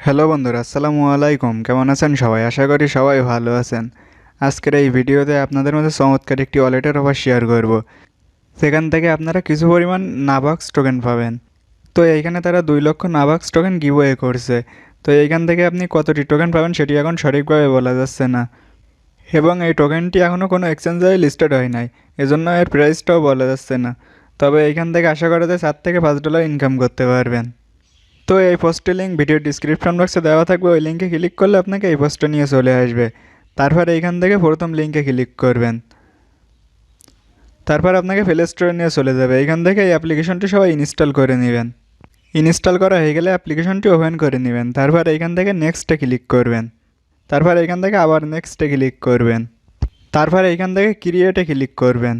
Hello বন্ধুরা, আসসালামু আলাইকুম। কেমন আছেন সবাই? আশা করি সবাই ভালো আছেন। আজকের এই ভিডিওতে আপনাদের মধ্যে চমৎকার একটি ওয়ালেটের অফার শেয়ার করব। সেখান থেকে আপনারা কিছু পরিমাণ নাবক্স টোকেন পাবেন। তো এইখানে তারা 2 লক্ষ নাবক্স টোকেন গিভওয়ে করছে। তো এইখান থেকে আপনি কতটি টোকেন পাবেন সেটি এখন সঠিকভাবে বলা যাচ্ছে না, এবং এই টোকেনটি এখনও কোনো এক্সচেঞ্জে লিস্টেড হয় নাই, এজন্য এর প্রাইসটাও বলা যাচ্ছে না। তবে এইখান থেকে আশা করা যায় $4 থেকে $5 ইনকাম করতে পারবেন। তো এই পোস্টের লিঙ্ক ভিডিও ডিসক্রিপশন বক্সে দেওয়া থাকবে, ওই লিঙ্কে ক্লিক করলে আপনাকে এই পোস্টটা নিয়ে চলে আসবে। তারপর এইখান থেকে প্রথম লিঙ্কে ক্লিক করবেন। তারপর আপনাকে প্লে স্টোরে নিয়ে চলে যাবে। এইখান থেকে এই অ্যাপ্লিকেশনটি সবাই ইনস্টল করে নেবেন। ইনস্টল করা হয়ে গেলে অ্যাপ্লিকেশনটি ওপেন করে নেবেন। তারপর এইখান থেকে নেক্সটে ক্লিক করবেন। তারপর এইখান থেকে আবার নেক্সটে ক্লিক করবেন। তারপর এইখান থেকে ক্রিয়েটে ক্লিক করবেন।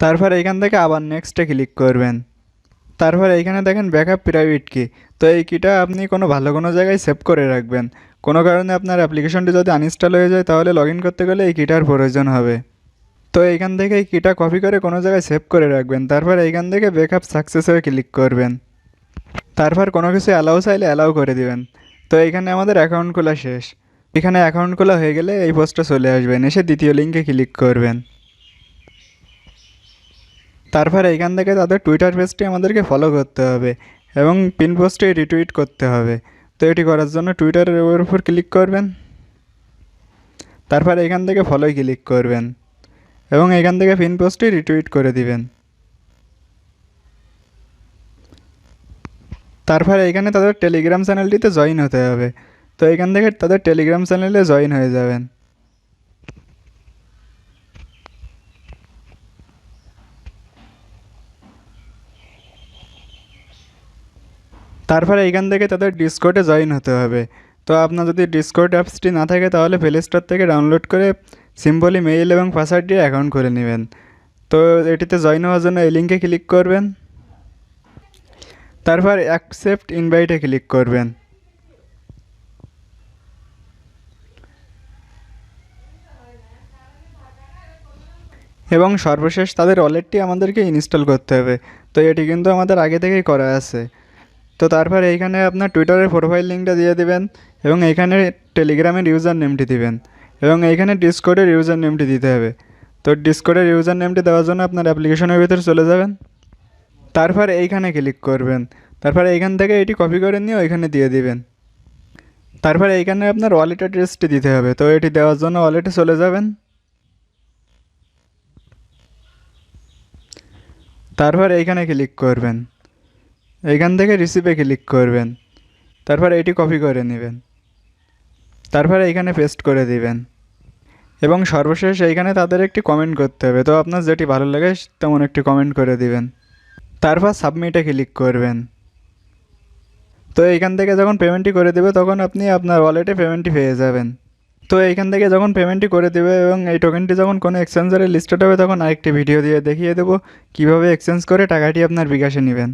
তারপর এইখান থেকে আবার নেক্সটে ক্লিক করবেন। তারপর এইখানে দেখেন ব্যাকআপ প্রাইভেট কি। তো এই কিটা আপনি কোনো জায়গায় সেভ করে রাখবেন। কোনো কারণে আপনার অ্যাপ্লিকেশনটি যদি আনইনস্টল হয়ে যায় তাহলে লগ ইন করতে গেলে এই কিটার প্রয়োজন হবে। তো এইখান থেকে এই কিটা কপি করে কোনো জায়গায় সেভ করে রাখবেন। তারপর এইখান থেকে ব্যাকআপ সাকসেসে ক্লিক করবেন। তারপর কোনো কিছু অ্যালাউ চাইলে অ্যালাউ করে দিবেন। তো এইখানে আমাদের অ্যাকাউন্ট খোলা শেষ। এখানে অ্যাকাউন্ট খোলা হয়ে গেলে এই পোস্টে চলে আসবেন, এসে দ্বিতীয় লিঙ্কে ক্লিক করবেন। তারপর এইখান থেকে তাদের টুইটার পেজটি আমাদেরকে ফলো করতে হবে এবং পিন পোস্টে রিটুইট করতে হবে। তো এটি করার জন্য টুইটারের উপর ক্লিক করবেন। তারপর এখান থেকে ফলোয় ক্লিক করবেন এবং এখান থেকে পিন পোস্টটি রিটুইট করে দিবেন। তারপর এখানে তাদের টেলিগ্রাম চ্যানেলটিতে জয়েন হতে হবে। তো এখান থেকে তাদের টেলিগ্রাম চ্যানেলে জয়েন হয়ে যাবেন। তারপরে এইখান থেকে তাদের ডিসকর্ডে জয়েন হতে হবে। তো আপনার যদি ডিসকর্ড অ্যাপসটি না থাকে তাহলে প্লে স্টোর থেকে ডাউনলোড করে সিম্পলি মেইল এবং পাসওয়ার্ড দিয়ে অ্যাকাউন্ট করে নেবেন। তো এটিতে জয়েন হওয়ার জন্য এই লিঙ্কে ক্লিক করবেন। তারপর অ্যাকসেপ্ট ইনভাইটে ক্লিক করবেন। এবং সর্বশেষ তাদের ওয়ালেটটি আমাদেরকে ইনস্টল করতে হবে। তো এটি কিন্তু আমাদের আগে থেকেই করা আছে। তো তারপর এইখানে আপনার টুইটারের প্রোফাইল লিঙ্কটা দিয়ে দিবেন এবং এইখানে টেলিগ্রামের ইউজার নেমটি দিবেন এবং এইখানে ডিসকর্ডের ইউজার নেমটি দিতে হবে। তো ডিসকর্ডের ইউজার নেমটি দেওয়ার জন্য আপনার অ্যাপ্লিকেশনের ভিতরে চলে যাবেন। তারপর এইখানে ক্লিক করবেন। তারপর এইখান থেকে এটি কপি করে নিয়ে ওইখানে দিয়ে দিবেন। তারপর এইখানে আপনার ওয়ালেট অ্যাড্রেসটি দিতে হবে। তো এটি দেওয়ার জন্য ওয়ালেটে চলে যাবেন। তারপর এইখানে ক্লিক করবেন। এইখান থেকে রিসিভে ক্লিক করবেন। তারপর এটি কপি করে নেবেন। তারপর এইখানে পেস্ট করে দিবেন এবং সর্বশেষ এইখানে তাদের একটি কমেন্ট করতে হবে। তো আপনার যেটি ভালো লাগে তেমন একটি কমেন্ট করে দিবেন। তারপর সাবমিটে ক্লিক করবেন। তো এইখান থেকে যখন পেমেন্টটি করে দেবে তখন আপনি আপনার ওয়ালেটে পেমেন্টটি পেয়ে যাবেন। তো এইখান থেকে যখন পেমেন্টটি করে দেবে এবং এই টোকেনটি যখন কোনো এক্সচেঞ্জারে লিস্টেড হবে তখন আরেকটি ভিডিও দিয়ে দেখিয়ে দেবো কীভাবে এক্সচেঞ্জ করে টাকাটি আপনার বিকাশে নেবেন।